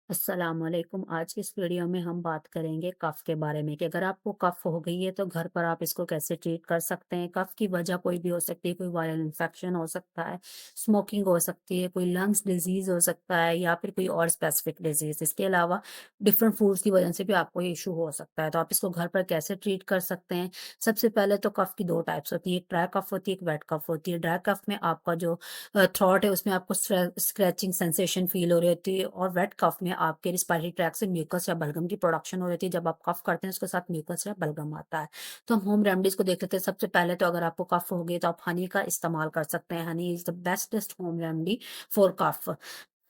अस्सलाम वालेकुम। आज की इस वीडियो में हम बात करेंगे कफ़ के बारे में कि अगर आपको कफ़ हो गई है तो घर पर आप इसको कैसे ट्रीट कर सकते हैं। कफ़ की वजह कोई भी हो सकती है, कोई वायरल इन्फेक्शन हो सकता है, स्मोकिंग हो सकती है, कोई लंग्स डिजीज़ हो सकता है या फिर कोई और स्पेसिफिक डिजीज़। इसके अलावा डिफरेंट फूड्स की वजह से भी आपको ये इशू हो सकता है। तो आप इसको घर पर कैसे ट्रीट कर सकते हैं? सबसे पहले तो कफ़ की 2 टाइप्स होती है, एक ड्राई कफ़ होती है, एक वेट कफ़ होती है। ड्राई कफ़ में आपका जो थ्रोट है उसमें आपको स्क्रैचिंग सेंसेशन फील हो रही होती है और वेट कफ में आपके रिस्पायरेटरी ट्रैक से म्यूकस या बलगम की प्रोडक्शन हो रही है। जब आप कफ करते हैं उसके साथ म्यूकस या बलगम आता है। तो हम होम रेमेडीज को देख लेते हैं। सबसे पहले तो अगर आपको कफ हो गई तो आप हनी का इस्तेमाल कर सकते हैं। Honey is the bestest home remedy for cough.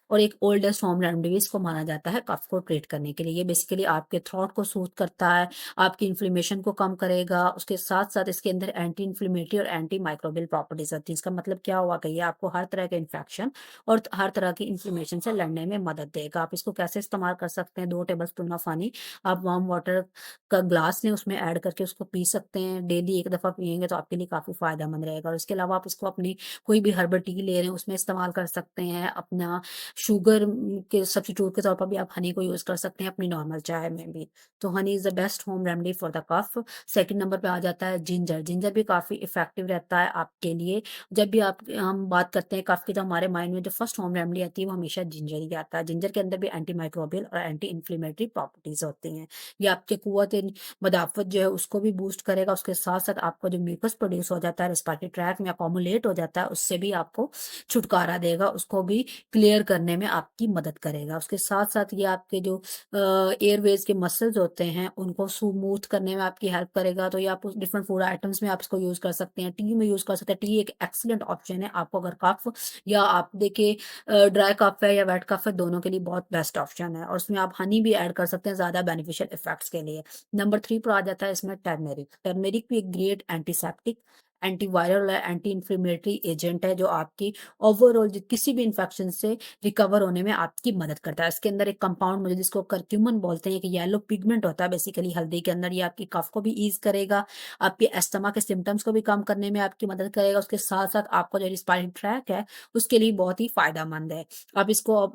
और एक ओल्डेस्ट होम रेमेडी भी इसको माना जाता है कफ को ट्रीट करने के लिए। ये बेसिकली आपके थ्रोट को सूथ करता है, आपकी इन्फ्लेमेशन को कम करेगा, उसके साथ-साथ इसके अंदर एंटी इन्फ्लेमेटरी और एंटी माइक्रोबियल प्रॉपर्टीज़ होती हैं। इसका मतलब क्या हुआ कि ये आपको हर तरह के इन्फेक्शन और हर तरह की इन्फ्लेमेशन से लड़ने में मदद देगा। आप इसको कैसे इस्तेमाल कर सकते हैं? 2 टेबलस्पून ऑफ हनी आप वार्म वाटर का ग्लास लें, उसमें ऐड करके उसको पी सकते हैं। डेली 1 दफ़ा पिएँगे तो आपके लिए काफ़ी फ़ायदेमंद रहेगा और इसके अलावा आप इसको अपनी कोई भी हर्बल टी ले रहे हैं, उसमें इस्तेमाल कर सकते हैं। अपना शुगर के सब्स्टिट्यूट के तौर पर भी आप हनी को यूज़ कर सकते हैं अपनी नॉर्मल चाय में भी। तो honey is the best home remedy for the cough. Second number पे आ जाता है जिंजर। जिंजर भी काफ़ी इफ़ेक्टिव रहता है आपके लिए। जब भी आप हम बात करते हैं कफ की तो हमारे माइंड में जो फर्स्ट होम रेमेडी आती है वो हमेशा जिंजर ही आता है। जिंजर के अंदर भी एंटी माइक्रोबियल और एंटी इन्फ्लेमेटरी प्रॉपर्टीज़ होती हैं। ये आपके मदाफ़त जो है उसको भी बूस्ट करेगा। उसके साथ-साथ आपका जो म्यूकस प्रोड्यूस हो जाता है रिस्पिरेटरी ट्रैक में अकोमोलेट हो जाता है उससे भी आपको छुटकारा देगा। उसको भी क्लियर करने में आपकी मदद करेगा। उसके साथ-साथ ये आपके जो एयरवेज़ के मसल्स होते हैं, उनको स्मूथ करने में आपकी हेल्प करेगा। तो ये आप उस डिफरेंट फूड आइटम्स में आप इसको यूज़ कर सकते हैं, टी में यूज़ कर सकते हैं। टी एक एक्सीलेंट ऑप्शन है आपको अगर कफ या आप देखिए ड्राई कफ है या वेट कफ है, दोनों के लिए बहुत बेस्ट ऑप्शन है और उसमें आप हनी भी ऐड कर सकते हैं ज़्यादा बेनिफिशियल इफेक्ट्स के लिए। नंबर 3 पर आ जाता है इसमें टर्मेरिक। टर्मेरिक भी एक ग्रेट एंटीसेप्टिक, एंटीवायरल और एंटी इन्फ्लेमेटरी एजेंट है जो आपकी ओवरऑल किसी भी इन्फेक्शन से रिकवर होने में आपकी मदद करता है। इसके अंदर एक कंपाउंड मुझे जिसको करक्यूमिन बोलते हैं, एक येलो पिगमेंट होता है बेसिकली हल्दी के अंदर। ये आपकी कफ को भी ईज़ करेगा, आपके अस्थमा के सिम्पटम्स को भी कम करने में आपकी मदद करेगा। उसके साथ-साथ आपका जो रिस्पायरेटरी ट्रैक है, उसके लिए बहुत ही फ़ायदेमंद है। आप इसको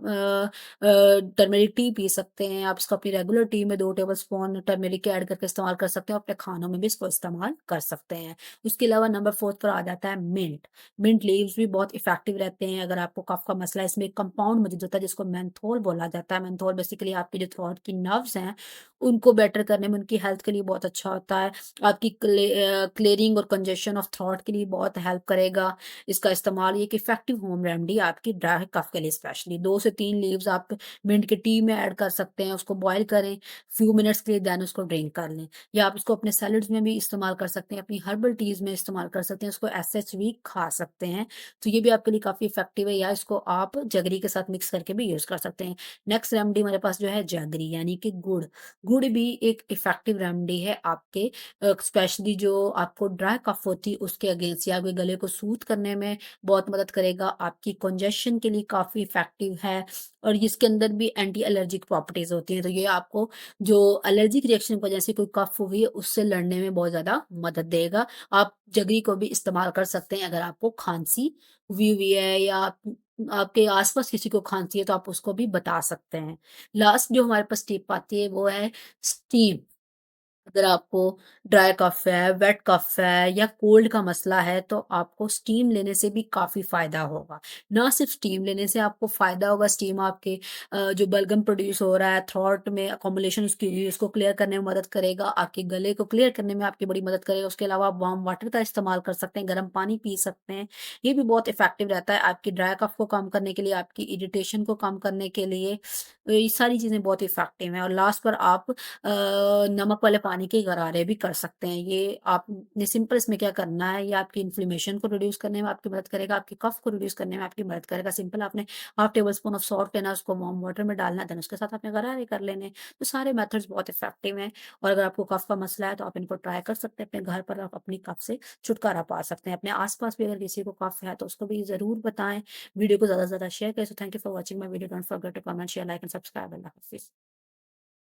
टर्मेरिक टी पी सकते हैं, आप इसको अपनी रेगुलर टी में 2 टेबलस्पून टर्मेरिक के ऐड करके इस्तेमाल कर सकते हैं और अपने खानों में भी इसको इस्तेमाल कर सकते हैं। उसके अलावा नंबर 4 पर आ जाता है मिंट। मिंट लीव्स भी बहुत इफेक्टिव रहते हैं अगर आपको कफ का मसला है। इसमें एक कंपाउंड मौजूद होता है जिसको मेंथोल बोला जाता है। मेंथोल बेसिकली आपके जो थ्रोट की नर्व्स हैं उनको बेटर करने में, उनकी हेल्थ के लिए बहुत अच्छा होता है। आपकी क्लियरिंग और कंजेशन ऑफ थ्रोट के लिए बहुत हेल्प करेगा। इसका इस्तेमाल ये एक इफेक्टिव होम रेमेडी आपकी ड्राई कफ के लिए स्पेशली 2 से 3 लीव्स आप मिंट के टी में ऐड कर सकते हैं। उसको बॉयल करें फ्यू मिनट्स के लिए, देन उसको ड्रिंक कर लें। या आप इसको अपने सैलेड्स में भी इस्तेमाल कर सकते हैं, अपनी हर्बल टीज़ में इस्तेमाल कर सकते हैं, इसको ऐसे एच भी खा सकते हैं। तो ये भी आपके लिए काफ़ी इफ़ेक्टिव है या इसको आप जगरी के साथ मिक्स करके भी यूज़ कर सकते हैं। नेक्स्ट रेमेडी हमारे पास जो है जगरी यानी कि गुड़। गुड़ भी एक इफ़ेक्टिव रेमेडी है आपके स्पेशली जो आपको ड्राई कफ़ होती है उसके अगेंस्ट या आपके गले को सूथ करने में बहुत मदद करेगा। आपकी कंजेशन के लिए काफ़ी इफ़ेक्टिव है और इसके अंदर भी एंटी एलर्जिक प्रॉपर्टीज़ होती हैं। तो ये आपको जो एलर्जिक रिएक्शन की वजह से कोई कफ हुई है उससे लड़ने में बहुत ज़्यादा मदद देगा। आप जगरी को भी इस्तेमाल कर सकते हैं अगर आपको खाँसी हुई हुई है या आपके आस-पास किसी को खाँसी है तो आप उसको भी बता सकते हैं। लास्ट जो हमारे पास टिप आती है वो है स्टीम। अगर आपको ड्राई कफ है, वेट कफ है या कोल्ड का मसला है तो आपको स्टीम लेने से भी काफ़ी फ़ायदा होगा। ना सिर्फ स्टीम लेने से आपको फ़ायदा होगा, स्टीम आपके जो बलगम प्रोड्यूस हो रहा है थ्रोट में अकोमोलेशन उसकी उसको क्लियर करने में मदद करेगा, आपके गले को क्लियर करने में आपकी बड़ी मदद करेगा। उसके अलावा आप वार्म वाटर का इस्तेमाल कर सकते हैं, गर्म पानी पी सकते हैं। ये भी बहुत इफ़ेक्टिव रहता है आपकी ड्राई कफ को कम करने के लिए, आपकी इरिटेशन को कम करने के लिए। ये सारी चीज़ें बहुत इफ़ेक्टिव हैं और लास्ट पर आप नमक वाले पानी के गरारे भी कर सकते हैं। ये आपने सिंपल इसमें क्या करना है, ये आपकी इन्फ्लेमेशन को रिड्यूस करने में आपकी मदद करेगा, आपके कफ को रिड्यूस करने में आपकी मदद करेगा। सिंपल आपने half table spoon of salt लेना, उसको वार्म वाटर में डालना, देन उसके साथ आपने गरारे कर लेने। तो सारे मेथड्स बहुत इफेक्टिव हैं और अगर आपको कफ का मसला है तो आप इनको ट्राई कर सकते हैं। अपने घर पर आप अपनी कफ से छुटकारा पा सकते हैं। अपने आस-पास भी अगर किसी को कफ है तो उसको भी ज़रूर बताएँ। वीडियो को ज़्यादा से ज़्यादा शेयर करें। So thank you for watching my video. Don't forget to comment, share, like and subscribe. अल्लाह हाफ़िज़।